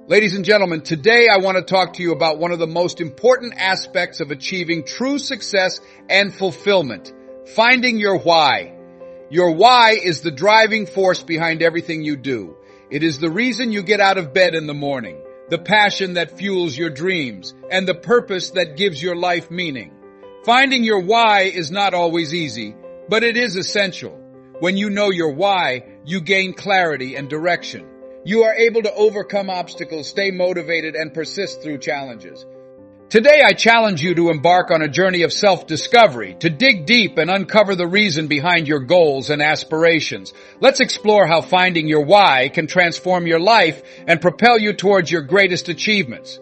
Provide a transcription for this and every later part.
Ladies and gentlemen, today I want to talk to you about one of the most important aspects of achieving true success and fulfillment, finding your why. Your why is the driving force behind everything you do. It is the reason you get out of bed in the morning, the passion that fuels your dreams, and the purpose that gives your life meaning. Finding your why is not always easy, but it is essential. When you know your why, you gain clarity and direction. You are able to overcome obstacles, stay motivated, and persist through challenges. Today, I challenge you to embark on a journey of self-discovery, to dig deep and uncover the reason behind your goals and aspirations. Let's explore how finding your why can transform your life and propel you towards your greatest achievements.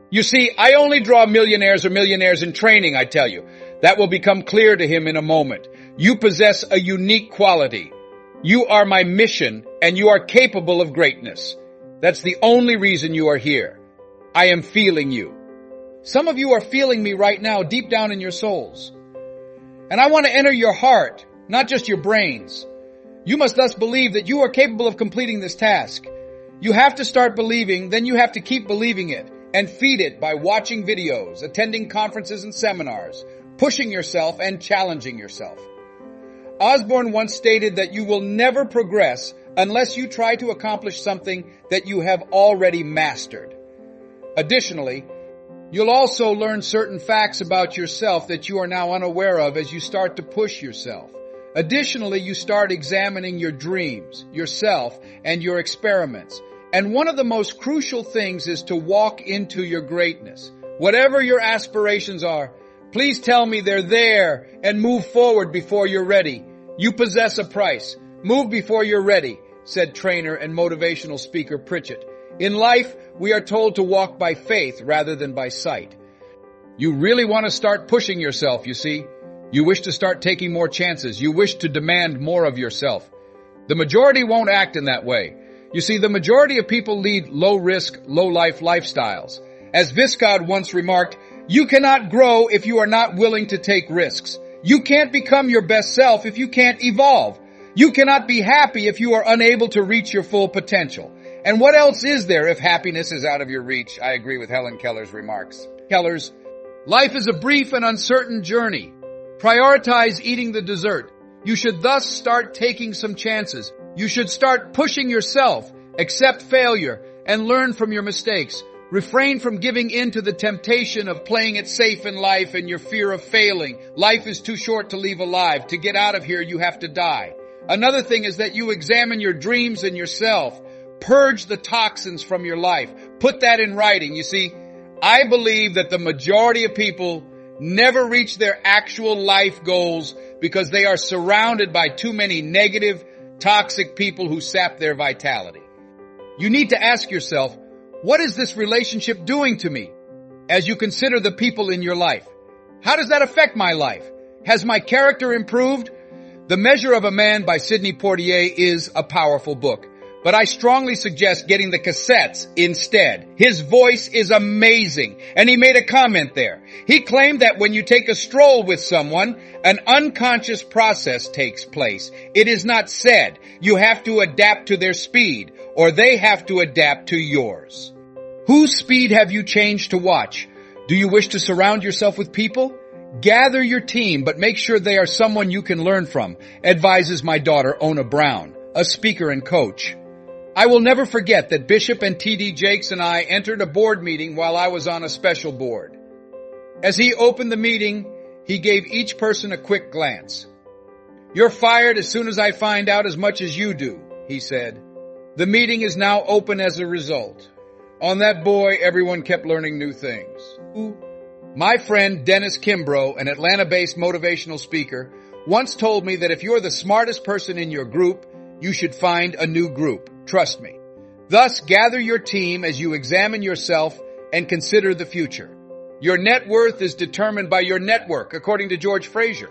You see, I only draw millionaires in training, I tell you. That will become clear to him in a moment. You possess a unique quality. You are my mission, and you are capable of greatness. That's the only reason you are here. I am feeling you. Some of you are feeling me right now, deep down in your souls. And I want to enter your heart, not just your brains. You must thus believe that you are capable of completing this task. You have to start believing, then you have to keep believing it, and feed it by watching videos, attending conferences and seminars, pushing yourself and challenging yourself. Osborne once stated that you will never progress unless you try to accomplish something that you have already mastered. Additionally, you'll also learn certain facts about yourself that you are now unaware of as you start to push yourself. Additionally, you start examining your dreams, yourself, and your experiments. And one of the most crucial things is to walk into your greatness. Whatever your aspirations are, please tell me they're there and move forward before you're ready. You possess a price. Move before you're ready, said trainer and motivational speaker Pritchett. In life, we are told to walk by faith rather than by sight. You really want to start pushing yourself, you see. You wish to start taking more chances. You wish to demand more of yourself. The majority won't act in that way. You see, the majority of people lead low-risk, low-life lifestyles. As Viscount once remarked, you cannot grow if you are not willing to take risks. You can't become your best self if you can't evolve. You cannot be happy if you are unable to reach your full potential. And what else is there if happiness is out of your reach? I agree with Helen Keller's remarks. Keller's, life is a brief and uncertain journey. Prioritize eating the dessert. You should thus start taking some chances. You should start pushing yourself, accept failure, and learn from your mistakes. Refrain from giving in to the temptation of playing it safe in life and your fear of failing. Life is too short to leave alive. To get out of here, you have to die. Another thing is that you examine your dreams and yourself. Purge the toxins from your life. Put that in writing. You see, I believe that the majority of people never reach their actual life goals because they are surrounded by too many negative, toxic people who sap their vitality. You need to ask yourself, what is this relationship doing to me? As you consider the people in your life, how does that affect my life? Has my character improved? The Measure of a Man by Sidney Poitier is a powerful book, but I strongly suggest getting the cassettes instead. His voice is amazing, and he made a comment there. He claimed that when you take a stroll with someone, an unconscious process takes place. It is not said. You have to adapt to their speed, or they have to adapt to yours. Whose speed have you changed to watch? Do you wish to surround yourself with people? Gather your team, but make sure they are someone you can learn from, advises my daughter, Ona Brown, a speaker and coach. I will never forget that Bishop and T.D. Jakes and I entered a board meeting while I was on a special board. As he opened the meeting, he gave each person a quick glance. You're fired as soon as I find out as much as you do, he said. The meeting is now open as a result. On that boy, everyone kept learning new things. My friend Dennis Kimbrough, an Atlanta-based motivational speaker, once told me that if you're the smartest person in your group, you should find a new group. Trust me. Thus, gather your team as you examine yourself and consider the future. Your net worth is determined by your network, according to George Fraser.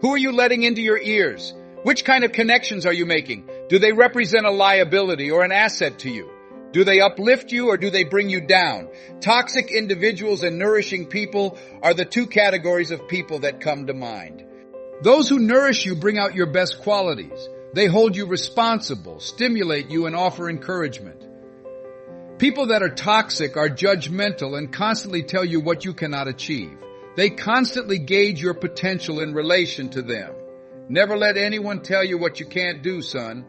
Who are you letting into your ears? Which kind of connections are you making? Do they represent a liability or an asset to you? Do they uplift you or do they bring you down? Toxic individuals and nourishing people are the two categories of people that come to mind. Those who nourish you bring out your best qualities. They hold you responsible, stimulate you, and offer encouragement. People that are toxic are judgmental and constantly tell you what you cannot achieve. They constantly gauge your potential in relation to them. Never let anyone tell you what you can't do, son,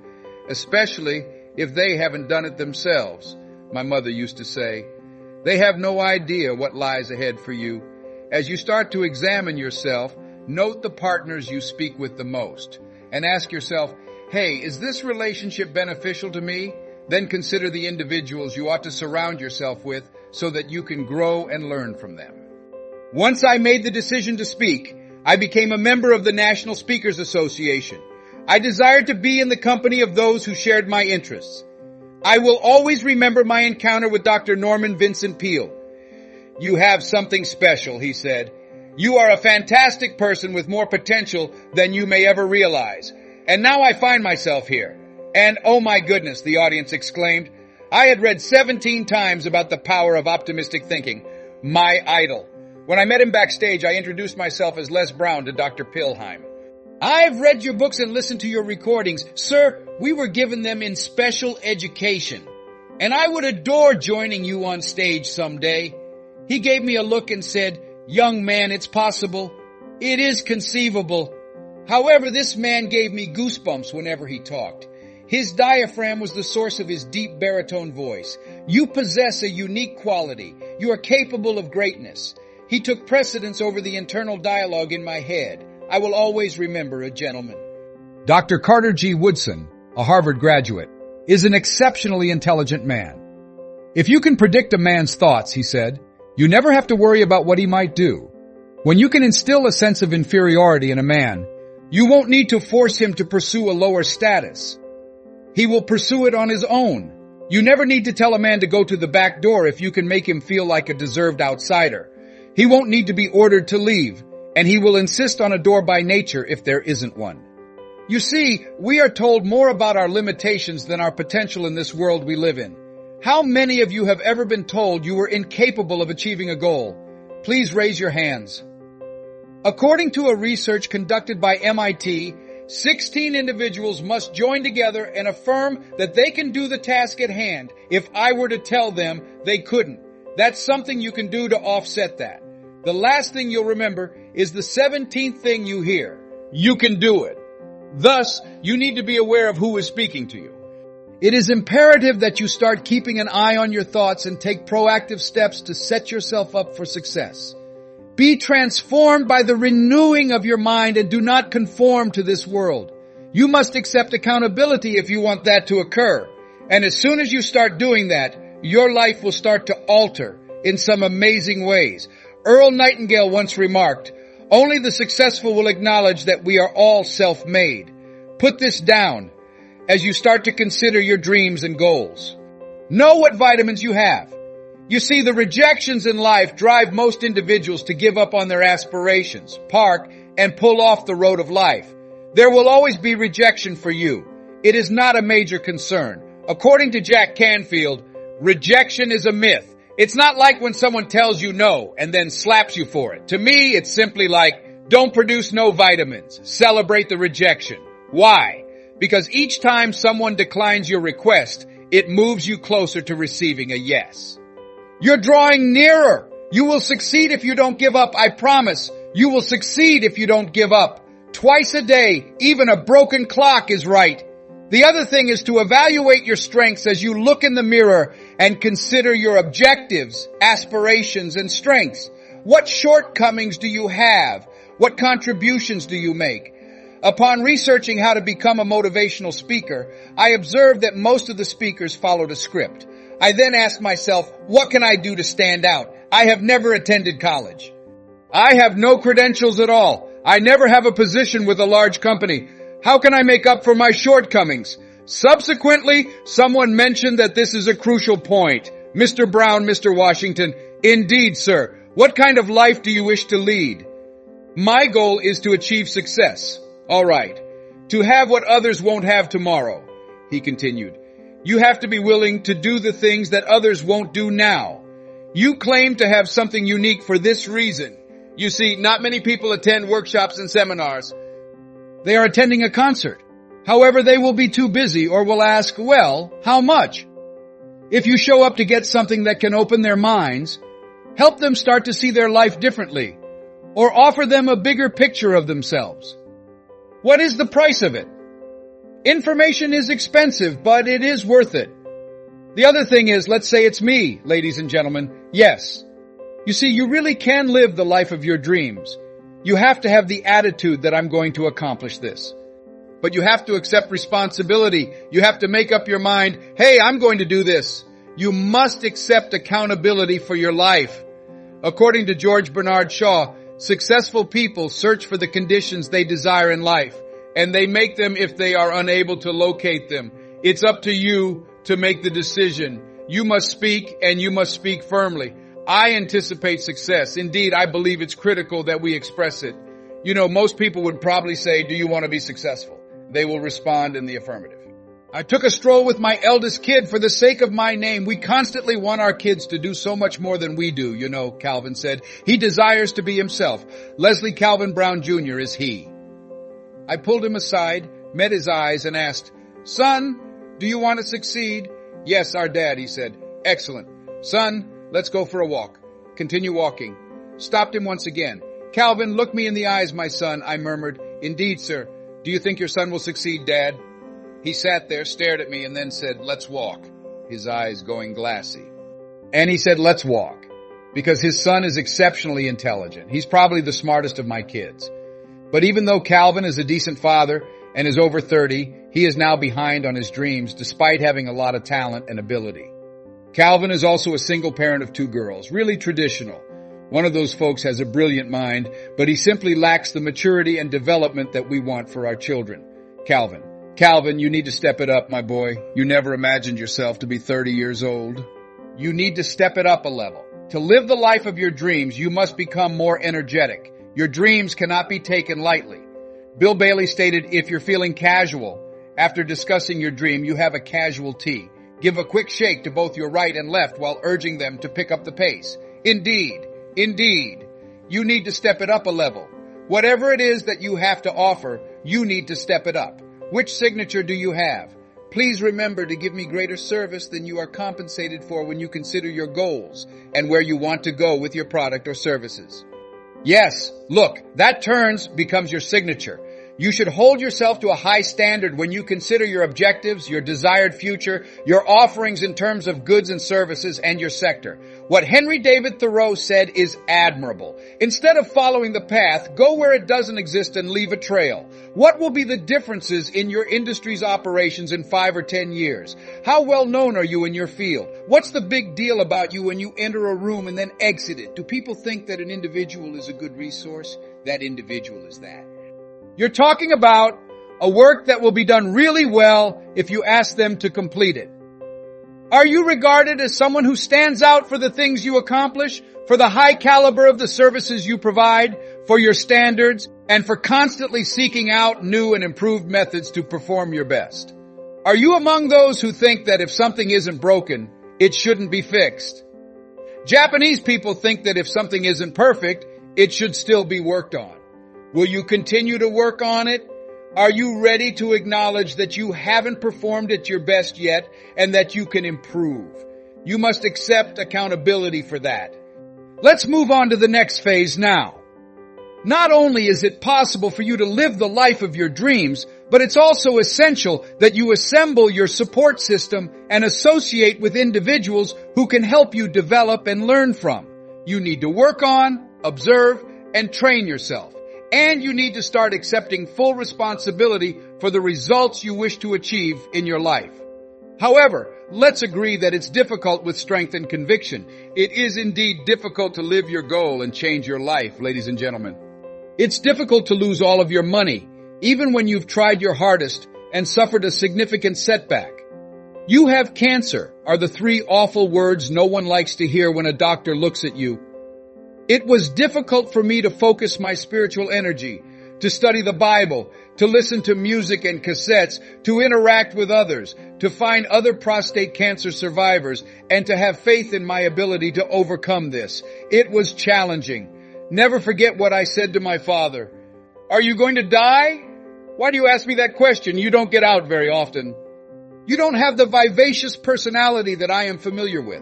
especially if they haven't done it themselves. My mother used to say, they have no idea what lies ahead for you. As you start to examine yourself, note the partners you speak with the most and ask yourself, hey, is this relationship beneficial to me? Then consider the individuals you ought to surround yourself with so that you can grow and learn from them. Once I made the decision to speak, I became a member of the National Speakers Association. I desired to be in the company of those who shared my interests. I will always remember my encounter with Dr. Norman Vincent Peale. You have something special, he said. You are a fantastic person with more potential than you may ever realize. And now I find myself here. And oh my goodness, the audience exclaimed. I had read 17 times about the power of optimistic thinking. My idol. When I met him backstage, I introduced myself as Les Brown to Dr. Pilheim. I've read your books and listened to your recordings. Sir, we were given them in special education. And I would adore joining you on stage someday. He gave me a look and said, young man, it's possible. It is conceivable. However, this man gave me goosebumps whenever he talked. His diaphragm was the source of his deep baritone voice. You possess a unique quality. You are capable of greatness. He took precedence over the internal dialogue in my head. I will always remember a gentleman. Dr. Carter G. Woodson, a Harvard graduate, is an exceptionally intelligent man. If you can predict a man's thoughts, he said, you never have to worry about what he might do. When you can instill a sense of inferiority in a man, you won't need to force him to pursue a lower status. He will pursue it on his own. You never need to tell a man to go to the back door if you can make him feel like a deserved outsider. He won't need to be ordered to leave, and he will insist on a door by nature if there isn't one. You see, we are told more about our limitations than our potential in this world we live in. How many of you have ever been told you were incapable of achieving a goal? Please raise your hands. According to a research conducted by MIT, 16 individuals must join together and affirm that they can do the task at hand if I were to tell them they couldn't. That's something you can do to offset that. The last thing you'll remember is the 17th thing you hear. You can do it. Thus, you need to be aware of who is speaking to you. It is imperative that you start keeping an eye on your thoughts and take proactive steps to set yourself up for success. Be transformed by the renewing of your mind and do not conform to this world. You must accept accountability if you want that to occur. And as soon as you start doing that, your life will start to alter in some amazing ways. Earl Nightingale once remarked, only the successful will acknowledge that we are all self-made. Put this down as you start to consider your dreams and goals. Know what vitamins you have. You see, the rejections in life drive most individuals to give up on their aspirations, park, and pull off the road of life. There will always be rejection for you. It is not a major concern. According to Jack Canfield, rejection is a myth. It's not like when someone tells you no and then slaps you for it. To me, it's simply like, don't produce no vitamins. Celebrate the rejection. Why? Because each time someone declines your request, it moves you closer to receiving a yes. You're drawing nearer. You will succeed if you don't give up. I promise. You will succeed if you don't give up. Twice a day, even a broken clock is right. The other thing is to evaluate your strengths as you look in the mirror and consider your objectives, aspirations, and strengths. What shortcomings do you have? What contributions do you make? Upon researching how to become a motivational speaker, I observed that most of the speakers followed a script. I then asked myself, what can I do to stand out? I have never attended college. I have no credentials at all. I never have a position with a large company. How can I make up for my shortcomings? Subsequently, someone mentioned that this is a crucial point. Mr. Brown, Mr. Washington, indeed, sir. What kind of life do you wish to lead? My goal is to achieve success. All right. To have what others won't have tomorrow, he continued. You have to be willing to do the things that others won't do now. You claim to have something unique for this reason. You see, not many people attend workshops and seminars. They are attending a concert. However, they will be too busy or will ask, well, how much? If you show up to get something that can open their minds, help them start to see their life differently, or offer them a bigger picture of themselves. What is the price of it? Information is expensive, but it is worth it. The other thing is, let's say it's me, ladies and gentlemen. Yes. You see, you really can live the life of your dreams. You have to have the attitude that I'm going to accomplish this. But you have to accept responsibility. You have to make up your mind, hey, I'm going to do this. You must accept accountability for your life. According to George Bernard Shaw, successful people search for the conditions they desire in life, and they make them if they are unable to locate them. It's up to you to make the decision. You must speak, and you must speak firmly. I anticipate success. Indeed, I believe it's critical that we express it. You know, most people would probably say, do you want to be successful? They will respond in the affirmative. I took a stroll with my eldest kid for the sake of my name. We constantly want our kids to do so much more than we do, you know, Calvin said. He desires to be himself. Leslie Calvin Brown Jr. is he. I pulled him aside, met his eyes, and asked, Son, do you want to succeed? Yes, our dad, he said. Excellent. Son, let's go for a walk. Continue walking. Stopped him once again. Calvin, look me in the eyes, my son, I murmured. Indeed, sir. Do you think your son will succeed, Dad? He sat there, stared at me, and then said, let's walk, his eyes going glassy. And he said, let's walk, because his son is exceptionally intelligent. He's probably the smartest of my kids. But even though Calvin is a decent father and is over 30, he is now behind on his dreams, despite having a lot of talent and ability. Calvin is also a single parent of 2 girls, really traditional. One of those folks has a brilliant mind, but he simply lacks the maturity and development that we want for our children. Calvin, you need to step it up, my boy. You never imagined yourself to be 30 years old. You need to step it up a level. To live the life of your dreams, you must become more energetic. Your dreams cannot be taken lightly. Bill Bailey stated, if you're feeling casual after discussing your dream, you have a casualty. Give a quick shake to both your right and left while urging them to pick up the pace. Indeed, you need to step it up a level. Whatever it is that you have to offer, you need to step it up. Which signature do you have? Please remember to give me greater service than you are compensated for when you consider your goals and where you want to go with your product or services. Yes, look, that becomes your signature. You should hold yourself to a high standard when you consider your objectives, your desired future, your offerings in terms of goods and services, and your sector. What Henry David Thoreau said is admirable. Instead of following the path, go where it doesn't exist and leave a trail. What will be the differences in your industry's operations in 5 or 10 years? How well known are you in your field? What's the big deal about you when you enter a room and then exit it? Do people think that an individual is a good resource? That individual is that. You're talking about a work that will be done really well if you ask them to complete it. Are you regarded as someone who stands out for the things you accomplish, for the high caliber of the services you provide, for your standards, and for constantly seeking out new and improved methods to perform your best? Are you among those who think that if something isn't broken, it shouldn't be fixed? Japanese people think that if something isn't perfect, it should still be worked on. Will you continue to work on it? Are you ready to acknowledge that you haven't performed at your best yet and that you can improve? You must accept accountability for that. Let's move on to the next phase now. Not only is it possible for you to live the life of your dreams, but it's also essential that you assemble your support system and associate with individuals who can help you develop and learn from. You need to work on, observe, and train yourself. And you need to start accepting full responsibility for the results you wish to achieve in your life. However, let's agree that it's difficult with strength and conviction. It is indeed difficult to live your goal and change your life, ladies and gentlemen. It's difficult to lose all of your money, even when you've tried your hardest and suffered a significant setback. You have cancer are the 3 awful words no one likes to hear when a doctor looks at you. It was difficult for me to focus my spiritual energy, to study the Bible, to listen to music and cassettes, to interact with others, to find other prostate cancer survivors, and to have faith in my ability to overcome this. It was challenging. Never forget what I said to my father. Are you going to die? Why do you ask me that question? You don't get out very often. You don't have the vivacious personality that I am familiar with.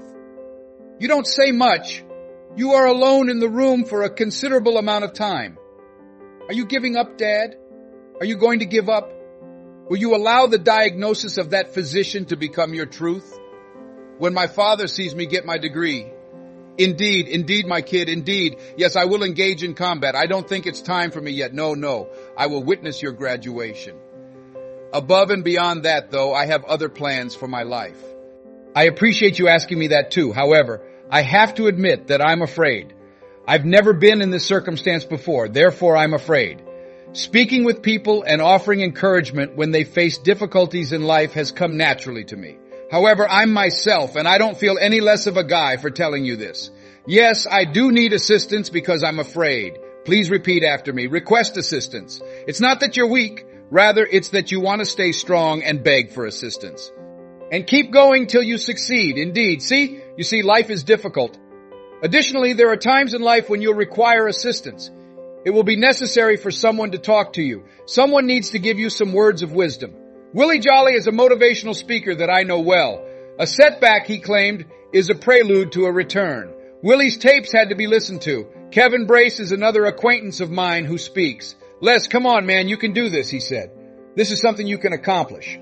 You don't say much. You are alone in the room for a considerable amount of time. Are you giving up, Dad? Are you going to give up? Will you allow the diagnosis of that physician to become your truth? When my father sees me get my degree, indeed, my kid, indeed. Yes, I will engage in combat. I don't think it's time for me yet. No. I will witness your graduation. Above and beyond that, though, I have other plans for my life. I appreciate you asking me that too. However, I have to admit that I'm afraid. I've never been in this circumstance before, therefore I'm afraid. Speaking with people and offering encouragement when they face difficulties in life has come naturally to me. However, I'm myself, and I don't feel any less of a guy for telling you this. Yes, I do need assistance because I'm afraid. Please repeat after me. Request assistance. It's not that you're weak. Rather, it's that you want to stay strong and beg for assistance. And keep going till you succeed. Indeed. You see, life is difficult. Additionally, there are times in life when you'll require assistance. It will be necessary for someone to talk to you. Someone needs to give you some words of wisdom. Willie Jolly is a motivational speaker that I know well. A setback, he claimed, is a prelude to a return. Willie's tapes had to be listened to. Kevin Brace is another acquaintance of mine who speaks. Les, come on, man, you can do this, he said. This is something you can accomplish.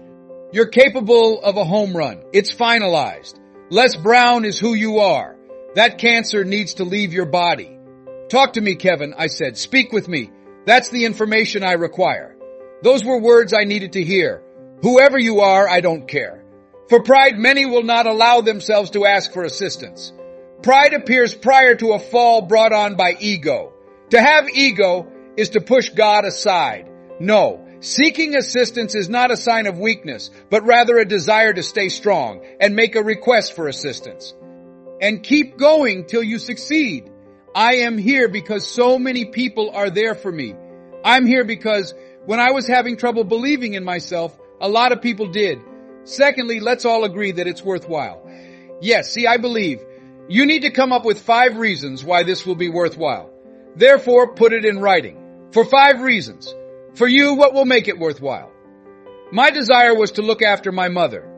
You're capable of a home run. It's finalized. Les Brown is who you are. That cancer needs to leave your body. Talk to me, Kevin, I said. Speak with me. That's the information I require. Those were words I needed to hear. Whoever you are, I don't care. For pride, many will not allow themselves to ask for assistance. Pride appears prior to a fall brought on by ego. To have ego is to push God aside. No, seeking assistance is not a sign of weakness, but rather a desire to stay strong and make a request for assistance. And keep going till you succeed. I am here because so many people are there for me. I'm here because when I was having trouble believing in myself, a lot of people did. Secondly, let's all agree that it's worthwhile. Yes, I believe. You need to come up with 5 reasons why this will be worthwhile. Therefore, put it in writing. For 5 reasons. For you, what will make it worthwhile? My desire was to look after my mother.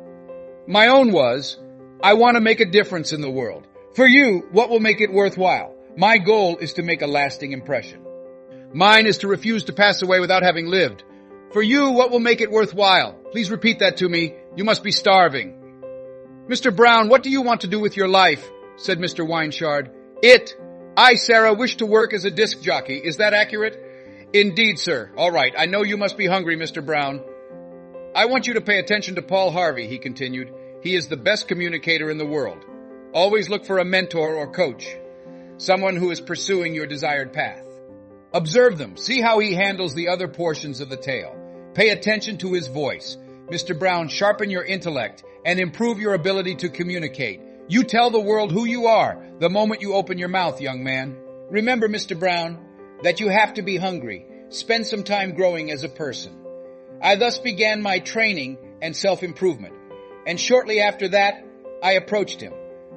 My own was, I want to make a difference in the world. For you, what will make it worthwhile? My goal is to make a lasting impression. Mine is to refuse to pass away without having lived. For you, what will make it worthwhile? Please repeat that to me. You must be starving. Mr. Brown, what do you want to do with your life? Said Mr. Weinshard. I, Sarah, wish to work as a disc jockey. Is that accurate? Indeed, sir. All right. I know you must be hungry, Mr. Brown. I want you to pay attention to Paul Harvey, he continued. He is the best communicator in the world. Always look for a mentor or coach, someone who is pursuing your desired path. Observe them. See how he handles the other portions of the tale. Pay attention to his voice. Mr. Brown, sharpen your intellect and improve your ability to communicate. You tell the world who you are the moment you open your mouth, young man. Remember, Mr. Brown, that you have to be hungry. Spend some time growing as a person. I thus began my training and self-improvement. And shortly after that, I approached him.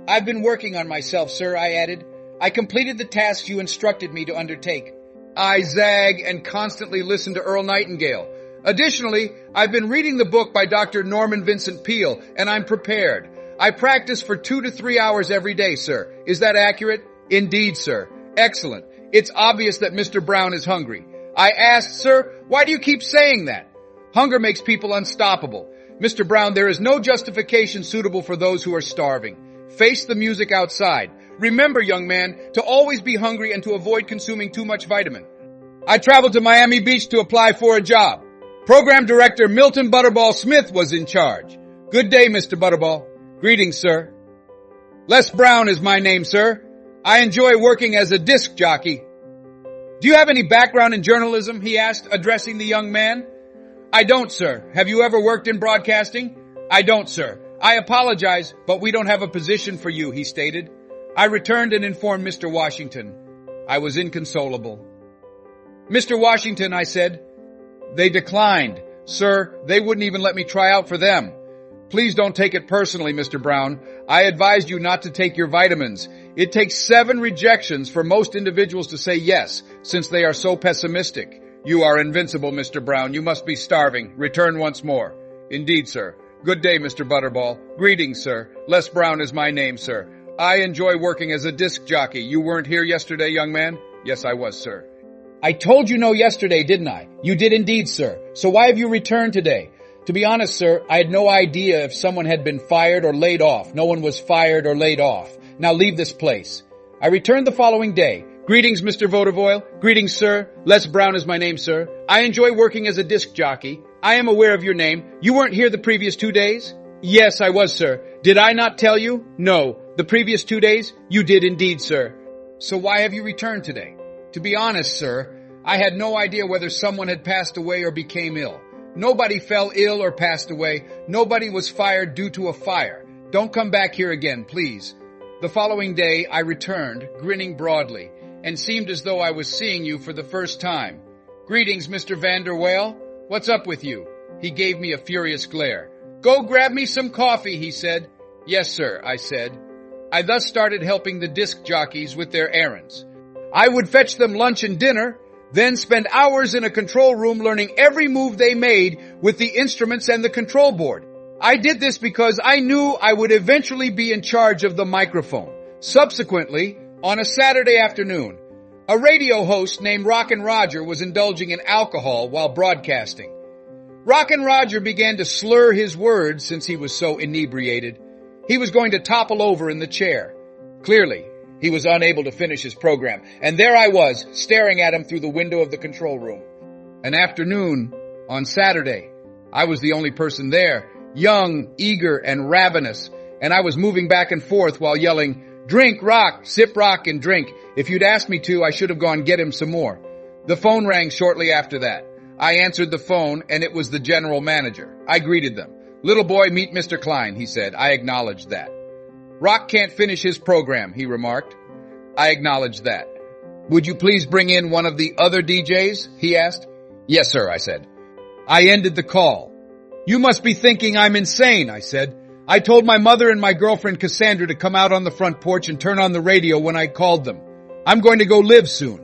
I've been working on myself, sir, I added. I completed the tasks you instructed me to undertake. I zag and constantly listen to Earl Nightingale. Additionally, I've been reading the book by Dr. Norman Vincent Peale, and I'm prepared. I practice for 2 to 3 hours every day, sir. Is that accurate? Indeed, sir. Excellent. It's obvious that Mr. Brown is hungry. I asked, sir, why do you keep saying that? Hunger makes people unstoppable. Mr. Brown, there is no justification suitable for those who are starving. Face the music outside. Remember, young man, to always be hungry and to avoid consuming too much vitamin. I traveled to Miami Beach to apply for a job. Program Director Milton Butterball Smith was in charge. Good day, Mr. Butterball. Greetings, sir. Les Brown is my name, sir. I enjoy working as a disc jockey. Do you have any background in journalism? He asked, addressing the young man. I don't, sir. Have you ever worked in broadcasting? I don't, sir. I apologize, but we don't have a position for you, he stated. I returned and informed Mr. Washington. I was inconsolable. Mr. Washington, I said. They declined. Sir, they wouldn't even let me try out for them. Please don't take it personally, Mr. Brown. I advised you not to take your vitamins. It takes 7 rejections for most individuals to say yes, since they are so pessimistic. You are invincible, Mr. Brown. You must be starving. Return once more. Indeed, sir. Good day, Mr. Butterball. Greetings, sir. Les Brown is my name, sir. I enjoy working as a disc jockey. You weren't here yesterday, young man? Yes, I was, sir. I told you no yesterday, didn't I? You did indeed, sir. So why have you returned today? To be honest, sir, I had no idea if someone had been fired or laid off. No one was fired or laid off. Now leave this place. I returned the following day. Greetings, Mr. Votivoil. Greetings, sir. Les Brown is my name, sir. I enjoy working as a disc jockey. I am aware of your name. You weren't here the previous 2 days? Yes, I was, sir. Did I not tell you? No. The previous 2 days? You did indeed, sir. So why have you returned today? To be honest, sir, I had no idea whether someone had passed away or became ill. Nobody fell ill or passed away. Nobody was fired due to a fire. Don't come back here again, please. The following day, I returned, grinning broadly, and seemed as though I was seeing you for the first time. Greetings, Mr. Vanderwale. What's up with you? He gave me a furious glare. Go grab me some coffee, he said. Yes, sir, I said. I thus started helping the disc jockeys with their errands. I would fetch them lunch and dinner, then spend hours in a control room learning every move they made with the instruments and the control board. I did this because I knew I would eventually be in charge of the microphone. Subsequently, on a Saturday afternoon, a radio host named Rockin' Roger was indulging in alcohol while broadcasting. Rockin' Roger began to slur his words since he was so inebriated. He was going to topple over in the chair. Clearly, he was unable to finish his program, and there I was, staring at him through the window of the control room. An afternoon, on Saturday, I was the only person there, young, eager, and ravenous, and I was moving back and forth while yelling, "Drink, rock, sip, rock, and drink. If you'd asked me to, I should have gone get him some more." The phone rang shortly after that. I answered the phone, and it was the general manager. I greeted them. "Little boy, meet Mr. Klein," he said. I acknowledged that. "Rock can't finish his program," he remarked. I acknowledged that. "Would you please bring in one of the other DJs?" he asked. "Yes, sir," I said. I ended the call. "You must be thinking I'm insane," I said. "I told my mother and my girlfriend Cassandra to come out on the front porch and turn on the radio when I called them. I'm going to go live soon."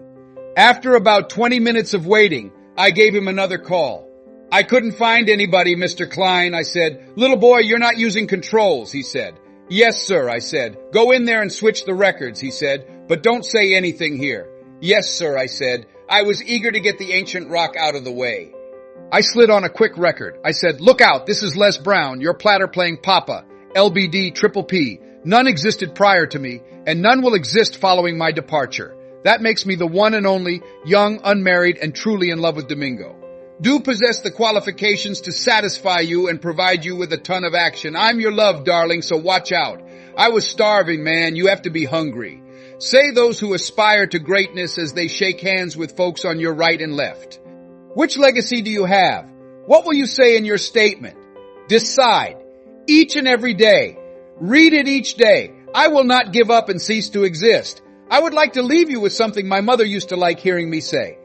After about 20 minutes of waiting, I gave him another call. "I couldn't find anybody, Mr. Klein," I said. "Little boy, you're not using controls," he said. "Yes, sir," I said. "Go in there and switch the records," he said, "but don't say anything here." "Yes, sir," I said. I was eager to get the ancient rock out of the way. I slid on a quick record. I said, "Look out, this is Les Brown, your platter playing Papa, LBD Triple P. None existed prior to me, and none will exist following my departure. That makes me the one and only, young, unmarried, and truly in love with Domingo. Do possess the qualifications to satisfy you and provide you with a ton of action. I'm your love, darling, so watch out. I was starving, man. You have to be hungry. Say those who aspire to greatness as they shake hands with folks on your right and left. Which legacy do you have? What will you say in your statement? Decide. Each and every day. Read it each day. I will not give up and cease to exist. I would like to leave you with something my mother used to like hearing me say.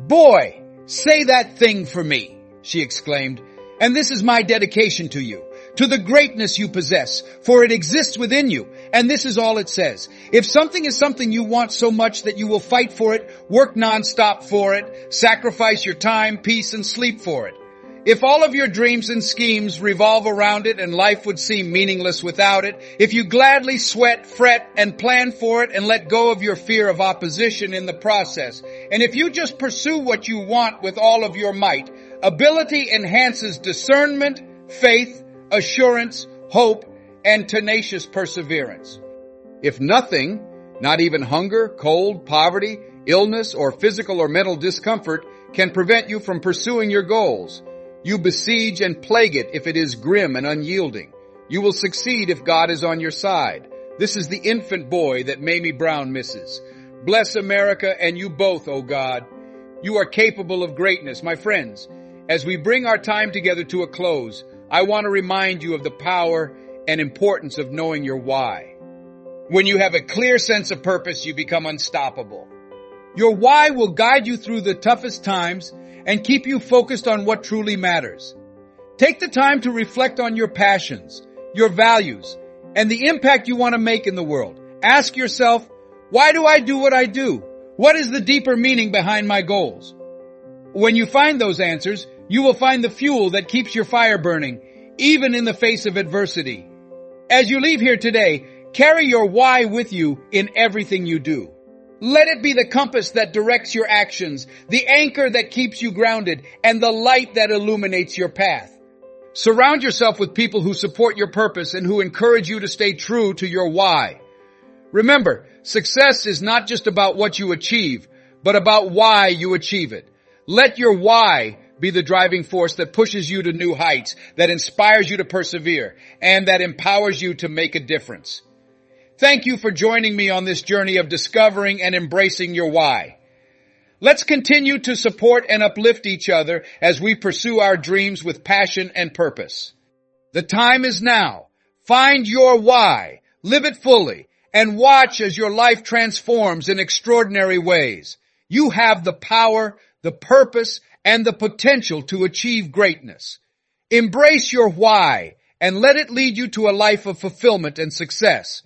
Boy, say that thing for me, she exclaimed, and this is my dedication to you, to the greatness you possess, for it exists within you, and this is all it says. If something is something you want so much that you will fight for it, work nonstop for it, sacrifice your time, peace, and sleep for it. If all of your dreams and schemes revolve around it and life would seem meaningless without it, if you gladly sweat, fret, and plan for it and let go of your fear of opposition in the process, and if you just pursue what you want with all of your might, ability enhances discernment, faith, assurance, hope, and tenacious perseverance. If nothing, not even hunger, cold, poverty, illness, or physical or mental discomfort can prevent you from pursuing your goals, you besiege and plague it if it is grim and unyielding. You will succeed if God is on your side. This is the infant boy that Mamie Brown misses. Bless America and you both, O God. You are capable of greatness. My friends, as we bring our time together to a close, I want to remind you of the power and importance of knowing your why. When you have a clear sense of purpose, you become unstoppable. Your why will guide you through the toughest times and keep you focused on what truly matters. Take the time to reflect on your passions, your values, and the impact you want to make in the world. Ask yourself, why do I do what I do? What is the deeper meaning behind my goals? When you find those answers, you will find the fuel that keeps your fire burning, even in the face of adversity. As you leave here today, carry your why with you in everything you do. Let it be the compass that directs your actions, the anchor that keeps you grounded, and the light that illuminates your path. Surround yourself with people who support your purpose and who encourage you to stay true to your why. Remember, success is not just about what you achieve, but about why you achieve it. Let your why be the driving force that pushes you to new heights, that inspires you to persevere, and that empowers you to make a difference. Thank you for joining me on this journey of discovering and embracing your why. Let's continue to support and uplift each other as we pursue our dreams with passion and purpose. The time is now. Find your why, live it fully, and watch as your life transforms in extraordinary ways. You have the power, the purpose, and the potential to achieve greatness. Embrace your why and let it lead you to a life of fulfillment and success.